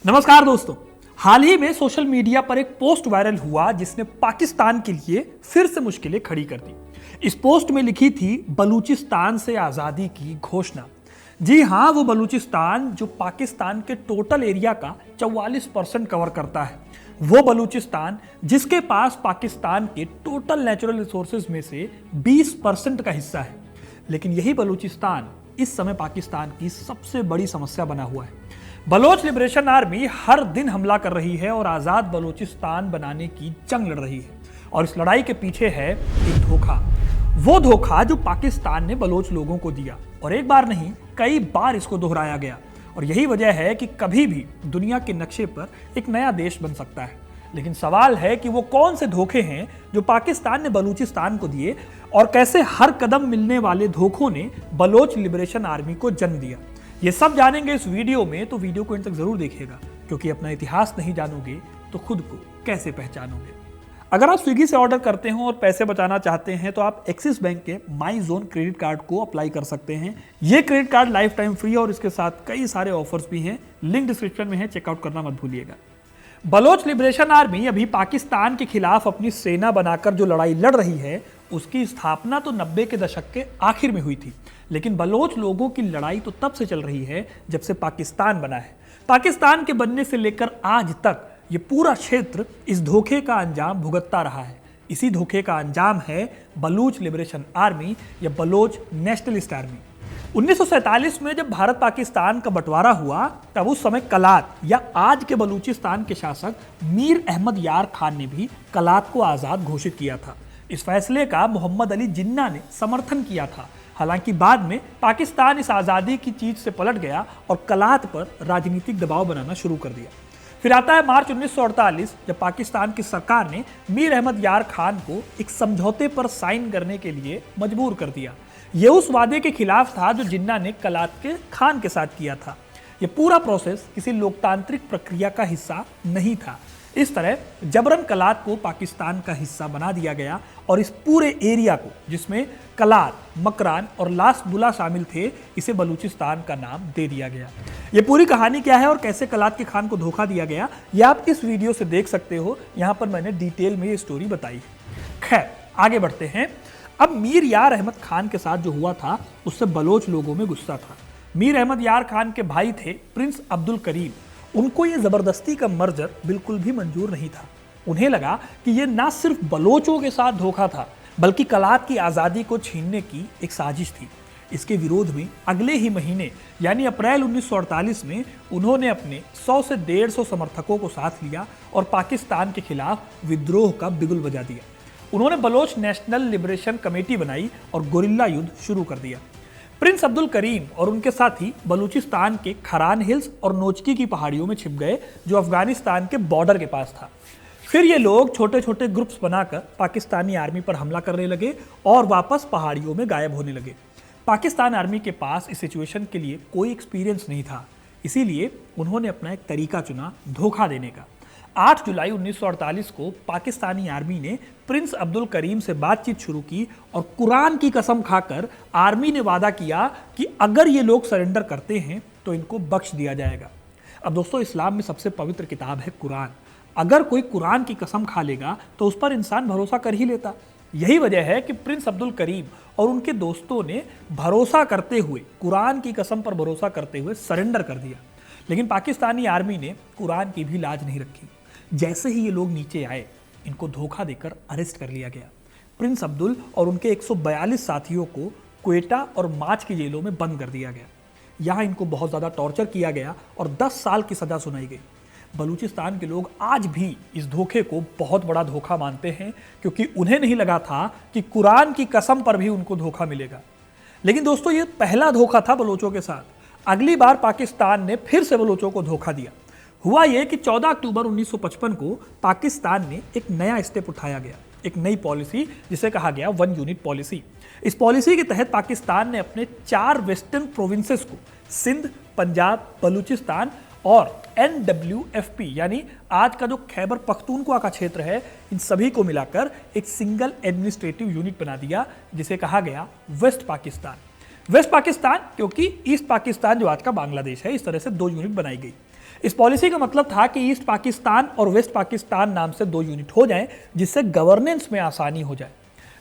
नमस्कार दोस्तों। हाल ही में सोशल मीडिया पर एक पोस्ट वायरल हुआ जिसने पाकिस्तान के लिए फिर से मुश्किलें खड़ी कर दी। इस पोस्ट में लिखी थी बलूचिस्तान से आज़ादी की घोषणा। जी हाँ, वो बलूचिस्तान जो पाकिस्तान के टोटल एरिया का 44% कवर करता है। वो बलूचिस्तान जिसके पास पाकिस्तान के टोटल नेचुरल रिसोर्सेज में से 20% का हिस्सा है। लेकिन यही बलूचिस्तान इस समय पाकिस्तान की सबसे बड़ी समस्या बना हुआ है। बलोच लिबरेशन आर्मी हर दिन हमला कर रही है और आज़ाद बलूचिस्तान बनाने की जंग लड़ रही है। और इस लड़ाई के पीछे है एक धोखा, वो धोखा जो पाकिस्तान ने बलोच लोगों को दिया। और एक बार नहीं, कई बार इसको दोहराया गया। और यही वजह है कि कभी भी दुनिया के नक्शे पर एक नया देश बन सकता है। लेकिन सवाल है कि वो कौन से धोखे हैं जो पाकिस्तान ने बलूचिस्तान को दिए और कैसे हर कदम मिलने वाले धोखों ने बलोच लिबरेशन आर्मी को जन्म दिया। ये सब जानेंगे इस वीडियो में, तो वीडियो को इन तक जरूर देखिएगा, क्योंकि अपना इतिहास नहीं जानोगे तो खुद को कैसे पहचानोगे। अगर आप स्विगी से ऑर्डर करते हो और पैसे बचाना चाहते हैं तो आप एक्सिस बैंक के माई जोन क्रेडिट कार्ड को अप्लाई कर सकते हैं। ये credit card life time free है और इसके साथ कई सारे ऑफर्स भी हैं। लिंक डिस्क्रिप्शन में है, चेकआउट करना मत भूलिएगा। बलोच लिबरेशन आर्मी अभी पाकिस्तान के खिलाफ अपनी सेना बनाकर जो लड़ाई लड़ रही है, उसकी स्थापना तो 90 के दशक के आखिर में हुई थी। लेकिन बलोच लोगों की लड़ाई तो तब से चल रही है जब से पाकिस्तान बना है। पाकिस्तान के बनने से लेकर आज तक ये पूरा क्षेत्र इस धोखे का अंजाम भुगतता रहा है। इसी धोखे का अंजाम है बलूच लिबरेशन आर्मी या बलोच नेशनलिस्ट आर्मी। 1947 में जब भारत पाकिस्तान का बंटवारा हुआ, तब उस समय कलात या आज के बलूचिस्तान के शासक मीर अहमद यार खान ने भी कलात को आज़ाद घोषित किया था। इस फैसले का मोहम्मद अली जिन्ना ने समर्थन किया था। हालांकि बाद में पाकिस्तान इस आज़ादी की चीज से पलट गया और कलात पर राजनीतिक दबाव बनाना शुरू कर दिया। फिर आता है मार्च 1948, जब पाकिस्तान की सरकार ने मीर अहमद यार खान को एक समझौते पर साइन करने के लिए मजबूर कर दिया। यह उस वादे के खिलाफ था जो जिन्ना ने कलात के खान के साथ किया था। यह पूरा प्रोसेस किसी लोकतांत्रिक प्रक्रिया का हिस्सा नहीं था। इस तरह जबरन कलात को पाकिस्तान का हिस्सा बना दिया गया और इस पूरे एरिया को, जिसमें कलात, मकरान और लास बुला शामिल थे, इसे बलूचिस्तान का नाम दे दिया गया। ये पूरी कहानी क्या है और कैसे कलात के खान को धोखा दिया गया, ये आप इस वीडियो से देख सकते हो। यहाँ पर मैंने डिटेल में ये स्टोरी बताई है। खैर, आगे बढ़ते हैं। अब मीर यार अहमद खान के साथ जो हुआ था, उससे बलोच लोगों में गुस्सा था। मीर अहमद यार खान के भाई थे प्रिंस अब्दुल करीम। उनको ये जबरदस्ती का मर्जर बिल्कुल भी मंजूर नहीं था। उन्हें लगा कि ये ना सिर्फ बलोचों के साथ धोखा था, बल्कि कलात की आज़ादी को छीनने की एक साजिश थी। इसके विरोध में अगले ही महीने यानी अप्रैल 1948 में उन्होंने अपने 100 से 150 समर्थकों को साथ लिया और पाकिस्तान के खिलाफ विद्रोह का बिगुल बजा दिया। उन्होंने बलोच नेशनल लिबरेशन कमेटी बनाई और गोरिल्ला युद्ध शुरू कर दिया। प्रिंस अब्दुल करीम और उनके साथी बलूचिस्तान के खरान हिल्स और नोचकी की पहाड़ियों में छिप गए, जो अफगानिस्तान के बॉर्डर के पास था। फिर ये लोग छोटे छोटे ग्रुप्स बनाकर पाकिस्तानी आर्मी पर हमला करने लगे और वापस पहाड़ियों में गायब होने लगे। पाकिस्तान आर्मी के पास इस सिचुएशन के लिए कोई एक्सपीरियंस नहीं था, इसीलिए उन्होंने अपना एक तरीका चुना धोखा देने का। 8 जुलाई 1948 को पाकिस्तानी आर्मी ने प्रिंस अब्दुल करीम से बातचीत शुरू की और कुरान की कसम खाकर आर्मी ने वादा किया कि अगर ये लोग सरेंडर करते हैं तो इनको बख्श दिया जाएगा। अब दोस्तों, इस्लाम में सबसे पवित्र किताब है कुरान। अगर कोई कुरान की कसम खा लेगा तो उस पर इंसान भरोसा कर ही लेता। यही वजह है कि प्रिंस अब्दुल करीम और उनके दोस्तों ने भरोसा करते हुए, कुरान की कसम पर भरोसा करते हुए सरेंडर कर दिया। लेकिन पाकिस्तानी आर्मी ने कुरान की भी लाज नहीं रखी। जैसे ही ये लोग नीचे आए, इनको धोखा देकर अरेस्ट कर लिया गया। प्रिंस अब्दुल और उनके 142 साथियों को क्वेटा और माच की जेलों में बंद कर दिया गया। यहाँ इनको बहुत ज़्यादा टॉर्चर किया गया और 10 साल की सज़ा सुनाई गई। बलूचिस्तान के लोग आज भी इस धोखे को बहुत बड़ा धोखा मानते हैं, क्योंकि उन्हें नहीं लगा था कि कुरान की कसम पर भी उनको धोखा मिलेगा। लेकिन दोस्तों, ये पहला धोखा था बलोचों के साथ। अगली बार पाकिस्तान ने फिर से बलोचों को धोखा दिया। हुआ यह कि 14 अक्टूबर 1955 को पाकिस्तान ने एक नया स्टेप उठाया गया, एक नई पॉलिसी जिसे कहा गया 1 यूनिट पॉलिसी। इस पॉलिसी के तहत पाकिस्तान ने अपने 4 वेस्टर्न प्रोविंसेस को, सिंध, पंजाब, बलूचिस्तान और NWFP यानी आज का जो खैबर पख्तूनख्वा का क्षेत्र है, इन सभी को मिलाकर एक सिंगल एडमिनिस्ट्रेटिव यूनिट बना दिया, जिसे कहा गया वेस्ट पाकिस्तान। वेस्ट पाकिस्तान क्योंकि ईस्ट पाकिस्तान जो आज का बांग्लादेश है, इस तरह से 2 यूनिट बनाई गई। इस पॉलिसी का मतलब था कि ईस्ट पाकिस्तान और वेस्ट पाकिस्तान नाम से दो यूनिट हो जाएं, जिससे गवर्नेंस में आसानी हो जाए।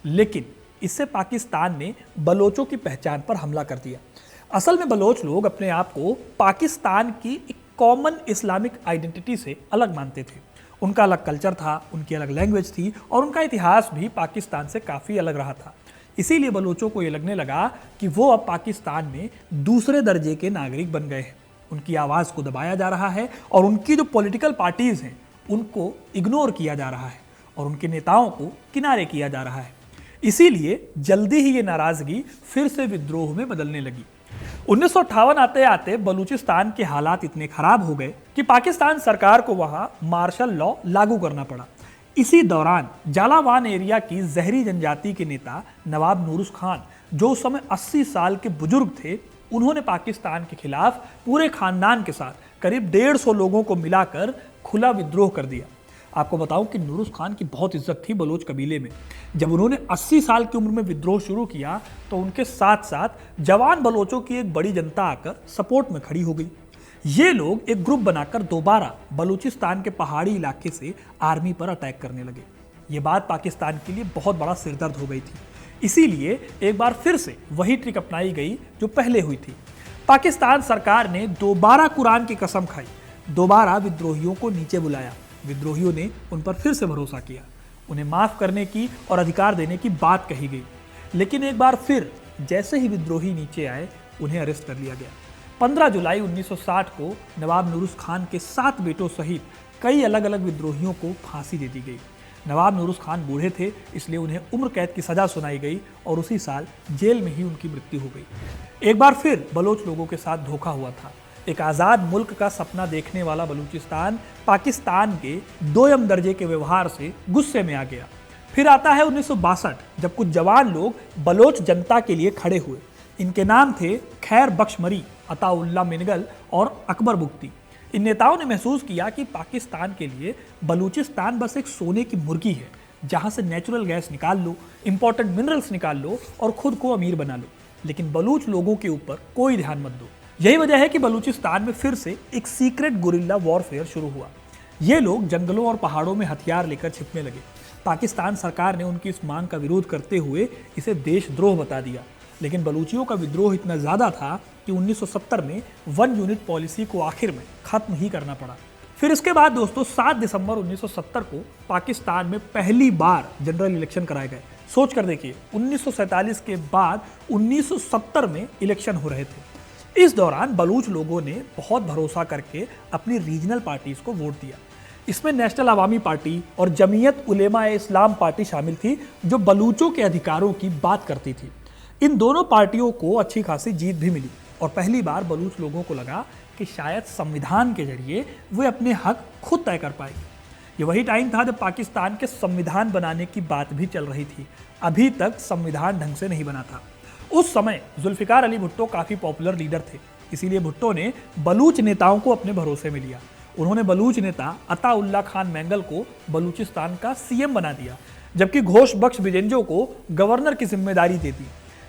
लेकिन इससे पाकिस्तान ने बलोचों की पहचान पर हमला कर दिया। असल में बलोच लोग अपने आप को पाकिस्तान की एक कॉमन इस्लामिक आइडेंटिटी से अलग मानते थे। उनका अलग कल्चर था, उनकी अलग लैंग्वेज थी और उनका इतिहास भी पाकिस्तान से काफ़ी अलग रहा था। इसीलिए बलोचों को ये लगने लगा कि वो अब पाकिस्तान में दूसरे दर्जे के नागरिक बन गए हैं। उनकी आवाज़ को दबाया जा रहा है और उनकी जो पॉलिटिकल पार्टीज़ हैं उनको इग्नोर किया जा रहा है और उनके नेताओं को किनारे किया जा रहा है। इसीलिए जल्दी ही ये नाराज़गी फिर से विद्रोह में बदलने लगी। 1958 आते आते बलूचिस्तान के हालात इतने खराब हो गए कि पाकिस्तान सरकार को वहां मार्शल लॉ लागू करना पड़ा। इसी दौरान जालावान एरिया की जहरी जनजाति के नेता नवाब नूरुस खान, जो उस समय 80 साल के बुजुर्ग थे, उन्होंने पाकिस्तान के खिलाफ पूरे खानदान के साथ करीब 150 लोगों को मिलाकर खुला विद्रोह कर दिया। आपको बताऊं कि नूरुस खान की बहुत इज्जत थी बलोच कबीले में। जब उन्होंने 80 साल की उम्र में विद्रोह शुरू किया तो उनके साथ साथ जवान बलोचों की एक बड़ी जनता आकर सपोर्ट में खड़ी हो गई। ये लोग एक ग्रुप बनाकर दोबारा बलूचिस्तान के पहाड़ी इलाके से आर्मी पर अटैक करने लगे। ये बात पाकिस्तान के लिए बहुत बड़ा सिरदर्द हो गई थी। इसीलिए एक बार फिर से वही ट्रिक अपनाई गई जो पहले हुई थी। पाकिस्तान सरकार ने दोबारा कुरान की कसम खाई, दोबारा विद्रोहियों को नीचे बुलाया। विद्रोहियों ने उन पर फिर से भरोसा किया, उन्हें माफ करने की और अधिकार देने की बात कही गई। लेकिन एक बार फिर जैसे ही विद्रोही नीचे आए, उन्हें अरेस्ट कर लिया गया। 15 जुलाई 1960 को नवाब नूरुस खान के 7 बेटों सहित कई अलग अलग विद्रोहियों को फांसी दे दी गई। नवाब नूरुस खान बूढ़े थे, इसलिए उन्हें उम्र कैद की सजा सुनाई गई और उसी साल जेल में ही उनकी मृत्यु हो गई। एक बार फिर बलोच लोगों के साथ धोखा हुआ था। एक आज़ाद मुल्क का सपना देखने वाला बलूचिस्तान पाकिस्तान के दोयम दर्जे के व्यवहार से गुस्से में आ गया। फिर आता है 1962, जब कुछ जवान लोग बलोच जनता के लिए खड़े हुए। इनके नाम थे खैर बख्श मरी, अताउल्ला मिनगल और अकबर बुख्ती। इन नेताओं ने महसूस किया कि पाकिस्तान के लिए बलूचिस्तान बस एक सोने की मुर्गी है, जहां से नेचुरल गैस निकाल लो, इंपॉर्टेंट मिनरल्स निकाल लो और खुद को अमीर बना लो, लेकिन बलूच लोगों के ऊपर कोई ध्यान मत दो। यही वजह है कि बलूचिस्तान में फिर से एक सीक्रेट गुरिल्ला वॉरफेयर शुरू हुआ। ये लोग जंगलों और पहाड़ों में हथियार लेकर छिपने लगे। पाकिस्तान सरकार ने उनकी इस मांग का विरोध करते हुए इसे देशद्रोह बता दिया। लेकिन बलूचियों का विद्रोह इतना ज़्यादा था कि 1970 में 1 यूनिट पॉलिसी को आखिर में ख़त्म ही करना पड़ा। फिर इसके बाद दोस्तों 7 दिसंबर 1970 को पाकिस्तान में पहली बार जनरल इलेक्शन कराए गए। सोच कर देखिए, 1947 के बाद 1970 में इलेक्शन हो रहे थे। इस दौरान बलूच लोगों ने बहुत भरोसा करके अपनी रीजनल पार्टीज को वोट दिया। इसमें नेशनल अवामी पार्टी और जमीयत उलेमा-ए इस्लाम पार्टी शामिल थी, जो बलूचों के अधिकारों की बात करती थी। इन दोनों पार्टियों को अच्छी खासी जीत भी मिली और पहली बार बलूच लोगों को लगा कि शायद संविधान के जरिए वे अपने हक खुद तय कर पाएंगे। ये वही टाइम था जब पाकिस्तान के संविधान बनाने की बात भी चल रही थी। अभी तक संविधान ढंग से नहीं बना था। उस समय जुल्फिकार अली भुट्टो काफ़ी पॉपुलर लीडर थे, इसीलिए भुट्टो ने बलूच नेताओं को अपने भरोसे में लिया। उन्होंने बलूच नेता अताउल्ला खान मैंगल को बलूचिस्तान का सीएम बना दिया, जबकि घोष बख्श बिजेंजो को गवर्नर की जिम्मेदारी दे दी।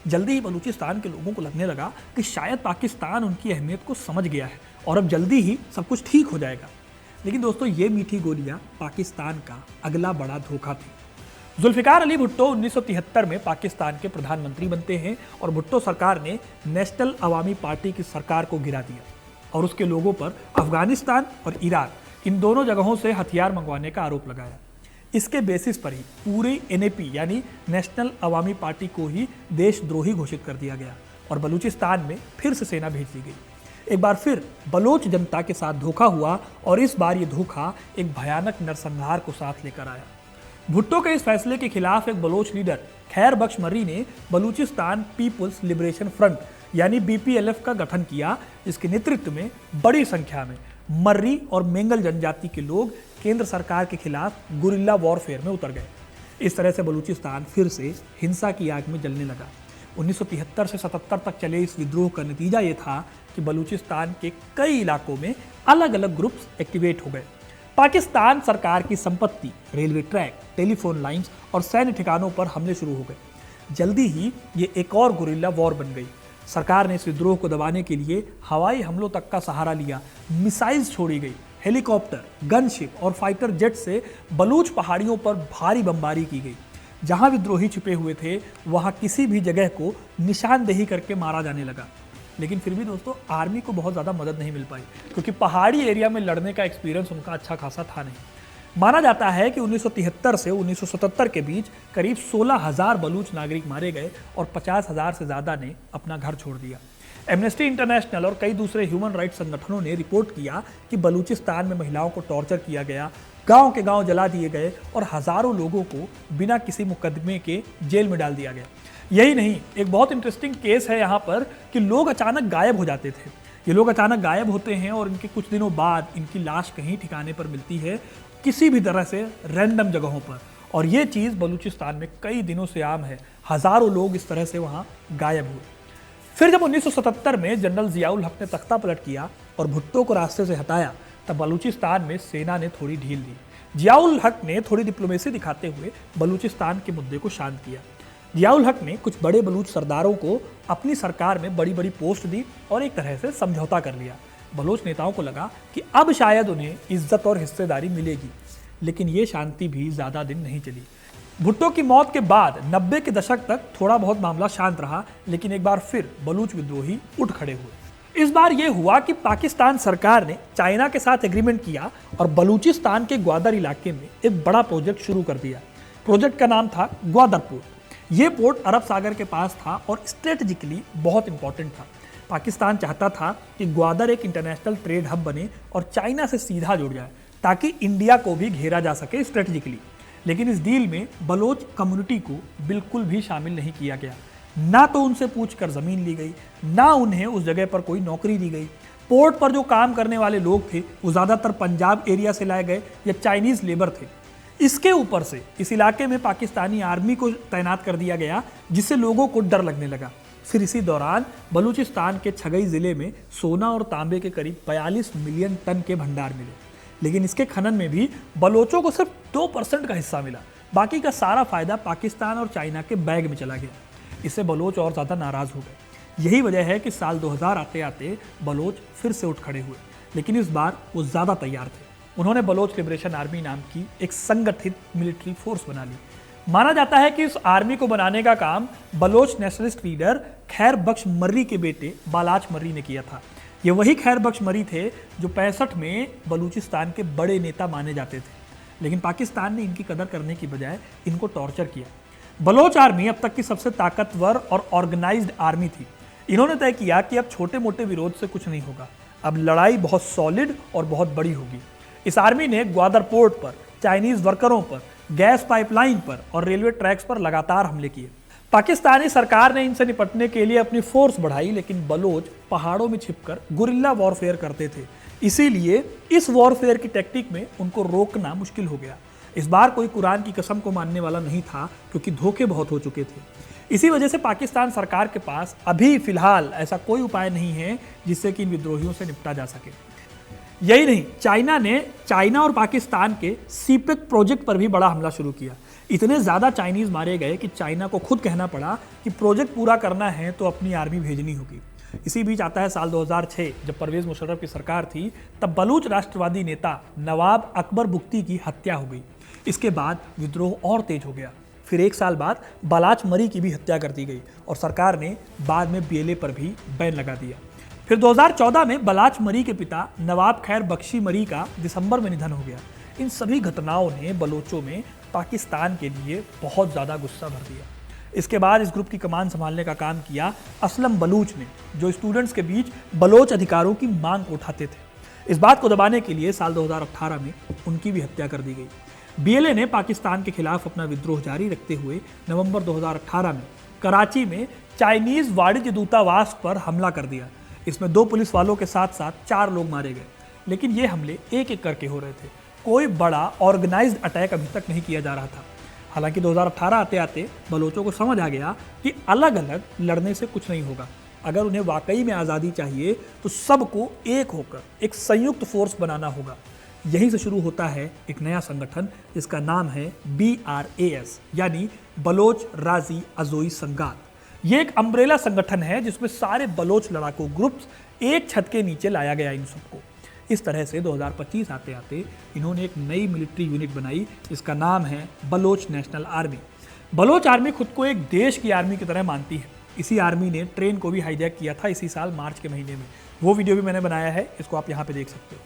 जल्दी ही बलूचिस्तान के लोगों को लगने लगा कि शायद पाकिस्तान उनकी अहमियत को समझ गया है और अब जल्दी ही सब कुछ ठीक हो जाएगा। लेकिन दोस्तों, ये मीठी गोलियां पाकिस्तान का अगला बड़ा धोखा थी। जुल्फिकार अली भुट्टो 1973 में पाकिस्तान के प्रधानमंत्री बनते हैं और भुट्टो सरकार ने नेशनल अवामी पार्टी की सरकार को गिरा दिया और उसके लोगों पर अफगानिस्तान और इराक इन दोनों जगहों से हथियार मंगवाने का आरोप लगाया। इसके बेसिस पर ही पूरी एनएपी यानी नेशनल अवामी पार्टी को ही देशद्रोही घोषित कर दिया गया और बलूचिस्तान में फिर से सेना भेज दी गई। एक बार फिर बलोच जनता के साथ धोखा हुआ और इस बार ये धोखा एक भयानक नरसंहार को साथ लेकर आया। भुट्टो के इस फैसले के खिलाफ एक बलोच लीडर खैर बख्श मरी ने बलूचिस्तान पीपुल्स लिबरेशन फ्रंट यानी बीपीएलएफ का गठन किया, जिसके नेतृत्व में बड़ी संख्या में मर्री और मेंगल जनजाति के लोग केंद्र सरकार के खिलाफ गुरिल्ला वॉरफेयर में उतर गए। इस तरह से बलूचिस्तान फिर से हिंसा की आग में जलने लगा। 1973 से 77 तक चले इस विद्रोह का नतीजा ये था कि बलूचिस्तान के कई इलाकों में अलग अलग ग्रुप्स एक्टिवेट हो गए। पाकिस्तान सरकार की संपत्ति, रेलवे ट्रैक, टेलीफोन लाइंस और सैन्य ठिकानों पर हमले शुरू हो गए। जल्दी ही ये एक और गुरिल्ला वॉर बन गई। सरकार ने इस विद्रोह को दबाने के लिए हवाई हमलों तक का सहारा लिया। मिसाइल्स छोड़ी गई, हेलीकॉप्टर, गनशिप और फाइटर जेट से बलूच पहाड़ियों पर भारी बमबारी की गई। जहां विद्रोही छिपे हुए थे वहां किसी भी जगह को निशानदेही करके मारा जाने लगा। लेकिन फिर भी दोस्तों आर्मी को बहुत ज़्यादा मदद नहीं मिल पाई, क्योंकि पहाड़ी एरिया में लड़ने का एक्सपीरियंस उनका अच्छा खासा था नहीं। माना जाता है कि 1973 से 1977 के बीच करीब 16,000 बलूच नागरिक मारे गए और 50,000 से ज़्यादा ने अपना घर छोड़ दिया। एमनेस्टी इंटरनेशनल और कई दूसरे ह्यूमन राइट्स संगठनों ने रिपोर्ट किया कि बलूचिस्तान में महिलाओं को टॉर्चर किया गया, गांव के गांव जला दिए गए और हजारों लोगों को बिना किसी मुकदमे के जेल में डाल दिया गया। यही नहीं, एक बहुत इंटरेस्टिंग केस है यहाँ पर कि लोग अचानक गायब हो जाते थे। ये लोग अचानक गायब होते हैं और इनके कुछ दिनों बाद इनकी लाश कहीं ठिकाने पर मिलती है, किसी भी तरह से रैंडम जगहों पर। और ये चीज़ बलूचिस्तान में कई दिनों से आम है। हजारों लोग इस तरह से वहाँ गायब हुए। फिर जब 1977 में जनरल जियाउल हक ने तख्ता पलट किया और भुट्टो को रास्ते से हटाया, तब बलूचिस्तान में सेना ने थोड़ी ढील दी। जियाउल हक ने थोड़ी डिप्लोमेसी दिखाते हुए बलूचिस्तान के मुद्दे को शांत किया। जियाउल हक ने कुछ बड़े बलूच सरदारों को अपनी सरकार में बड़ी बड़ी पोस्ट दी और एक तरह से समझौता कर लिया। बलोच नेताओं को लगा कि अब शायद उन्हें इज्जत और हिस्सेदारी मिलेगी, लेकिन ये शांति भी ज़्यादा दिन नहीं चली। भुट्टो की मौत के बाद 90 के दशक तक थोड़ा बहुत मामला शांत रहा, लेकिन एक बार फिर बलूच विद्रोही उठ खड़े हुए। इस बार यह हुआ कि पाकिस्तान सरकार ने चाइना के साथ एग्रीमेंट किया और बलूचिस्तान के ग्वादर इलाके में एक बड़ा प्रोजेक्ट शुरू कर दिया। प्रोजेक्ट का नाम था ग्वादर पोर्ट। ये पोर्ट अरब सागर के पास था और स्ट्रेटजिकली बहुत इंपॉर्टेंट था। पाकिस्तान चाहता था कि ग्वादर एक इंटरनेशनल ट्रेड हब बने और चाइना से सीधा जुड़ जाए, ताकि इंडिया को भी घेरा जा सके स्ट्रेटजिकली। लेकिन इस डील में बलोच कम्युनिटी को बिल्कुल भी शामिल नहीं किया गया। ना तो उनसे पूछकर ज़मीन ली गई, ना उन्हें उस जगह पर कोई नौकरी दी गई। पोर्ट पर जो काम करने वाले लोग थे वो ज़्यादातर पंजाब एरिया से लाए गए या चाइनीज़ लेबर थे। इसके ऊपर से इस इलाके में पाकिस्तानी आर्मी को तैनात कर दिया गया, जिससे लोगों को डर लगने लगा। फिर इसी दौरान बलूचिस्तान के छगई ज़िले में सोना और तांबे के करीब 42 मिलियन टन के भंडार मिले, लेकिन इसके खनन में भी बलोचों को सिर्फ 2% का हिस्सा मिला। बाकी का सारा फायदा पाकिस्तान और चाइना के बैग में चला गया। इससे बलोच और ज़्यादा नाराज़ हो गए। यही वजह है कि साल 2000 आते आते बलोच फिर से उठ खड़े हुए, लेकिन इस बार वो ज़्यादा तैयार थे। उन्होंने बलोच लिबरेशन आर्मी नाम की एक संगठित मिलिट्री फोर्स बना ली। माना जाता है कि इस आर्मी को बनाने का काम बलोच नेशनलिस्ट लीडर खैर बख्श मर्री के बेटे बालाच मर्री ने किया था। ये वही खैर बख्श मर्री थे जो 65 में बलूचिस्तान के बड़े नेता माने जाते थे, लेकिन पाकिस्तान ने इनकी कदर करने की बजाय इनको टॉर्चर किया। बलोच आर्मी अब तक की सबसे ताकतवर और ऑर्गेनाइज्ड आर्मी थी। इन्होंने तय किया कि अब छोटे मोटे विरोध से कुछ नहीं होगा, अब लड़ाई बहुत सॉलिड और बहुत बड़ी होगी। इस आर्मी ने ग्वादर पोर्ट पर, चाइनीज वर्करों पर, गैस पाइपलाइन पर और रेलवे ट्रैक्स पर लगातार हमले किए। पाकिस्तानी सरकार ने इनसे निपटने के लिए अपनी फोर्स बढ़ाई, लेकिन बलोच पहाड़ों में छिपकर गुरिल्ला वॉरफेयर करते थे। इसीलिए इस वॉरफेयर की टेक्निक में उनको रोकना मुश्किल हो गया। इस बार कोई कुरान की कसम को मानने वाला नहीं था, क्योंकि धोखे बहुत हो चुके थे। इसी वजह से पाकिस्तान सरकार के पास अभी फिलहाल ऐसा कोई उपाय नहीं है जिससे कि इन विद्रोहियों से निपटा जा सके। यही नहीं, चाइना और पाकिस्तान के सीपेक प्रोजेक्ट पर भी बड़ा हमला शुरू किया। इतने ज़्यादा चाइनीज़ मारे गए कि चाइना को खुद कहना पड़ा कि प्रोजेक्ट पूरा करना है तो अपनी आर्मी भेजनी होगी। इसी बीच आता है साल 2006, जब परवेज़ मुशर्रफ की सरकार थी, तब बलूच राष्ट्रवादी नेता नवाब अकबर बुख्ती की हत्या हो गई। इसके बाद विद्रोह और तेज हो गया। फिर एक साल बाद बालाच मरी की भी हत्या कर दी गई और सरकार ने बाद में BLA पर भी बैन लगा दिया। फिर 2014 में बालाच मरी के पिता नवाब खैर बख्शी मरी का दिसंबर में निधन हो गया। इन सभी घटनाओं ने बलोचों में पाकिस्तान के लिए बहुत ज़्यादा गुस्सा भर दिया। इसके बाद इस ग्रुप की कमान संभालने का काम किया असलम बलूच ने, जो स्टूडेंट्स के बीच बलोच अधिकारों की मांग को उठाते थे। इस बात को दबाने के लिए साल 2018 में उनकी भी हत्या कर दी गई। BLA ने पाकिस्तान के खिलाफ अपना विद्रोह जारी रखते हुए नवंबर 2018 में कराची में चाइनीज़ वाणिज्य दूतावास पर हमला कर दिया। इसमें 2 पुलिस वालों के साथ साथ 4 लोग मारे गए, लेकिन ये हमले एक एक करके हो रहे थे। कोई बड़ा ऑर्गेनाइज्ड अटैक अभी तक नहीं किया जा रहा था। हालांकि 2018 आते आते बलोचों को समझ आ गया कि अलग अलग लड़ने से कुछ नहीं होगा। अगर उन्हें वाकई में आज़ादी चाहिए तो सबको एक होकर एक संयुक्त फोर्स बनाना होगा। यहीं से शुरू होता है एक नया संगठन जिसका नाम है BRAS, यानी बलोच राजी अज़ोई संगात। ये एक अम्ब्रेला संगठन है जिसमें सारे बलोच लड़ाकू ग्रुप्स एक छत के नीचे लाया गया इन सबको। इस तरह से 2025 आते आते इन्होंने एक नई मिलिट्री यूनिट बनाई जिसका नाम है Baloch national army. Baloch army खुद को एक देश की आर्मी की तरह मानती है। इसी आर्मी ने ट्रेन को भी हाईजैक किया था इसी साल मार्च के महीने में। वो वीडियो भी मैंने बनाया है, इसको आप यहाँ पे देख सकते हो।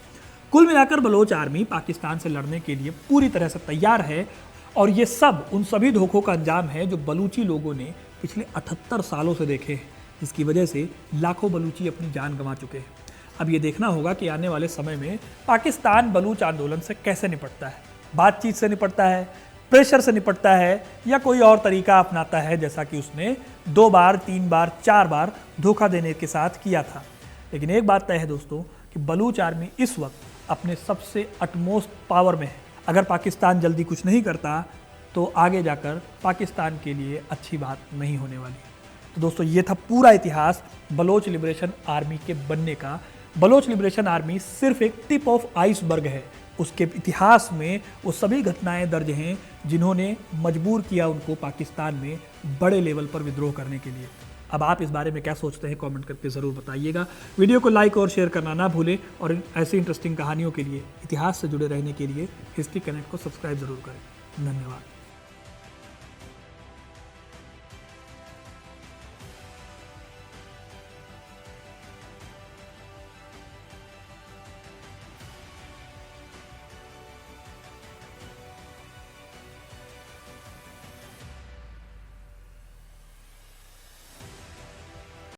कुल मिलाकर बलोच आर्मी पाकिस्तान से लड़ने के लिए पूरी तरह से तैयार है और ये सब उन सभी धोखों का अंजाम है जो बलूची लोगों ने पिछले 78 सालों से देखे हैं, जिसकी वजह से लाखों बलूची अपनी जान गंवा चुके हैं। अब ये देखना होगा कि आने वाले समय में पाकिस्तान बलूच आंदोलन से कैसे निपटता है। बातचीत से निपटता है, प्रेशर से निपटता है, या कोई और तरीका अपनाता है जैसा कि उसने 2 बार 3 बार 4 बार धोखा देने के साथ किया था। लेकिन एक बात तय है दोस्तों कि बलूच आर्मी इस वक्त अपने सबसे अटमोस्ट पावर में है। अगर पाकिस्तान जल्दी कुछ नहीं करता तो आगे जाकर पाकिस्तान के लिए अच्छी बात नहीं होने वाली। तो दोस्तों ये था पूरा इतिहास बलोच लिबरेशन आर्मी के बनने का। बलोच लिबरेशन आर्मी सिर्फ एक टिप ऑफ आइसबर्ग है। उसके इतिहास में वो सभी घटनाएं दर्ज हैं जिन्होंने मजबूर किया उनको पाकिस्तान में बड़े लेवल पर विद्रोह करने के लिए। अब आप इस बारे में क्या सोचते हैं कमेंट करके ज़रूर बताइएगा। वीडियो को लाइक और शेयर करना ना भूलें और ऐसी इंटरेस्टिंग कहानियों के लिए, इतिहास से जुड़े रहने के लिए हिस्ट्री कनेक्ट को सब्सक्राइब ज़रूर करें। धन्यवाद।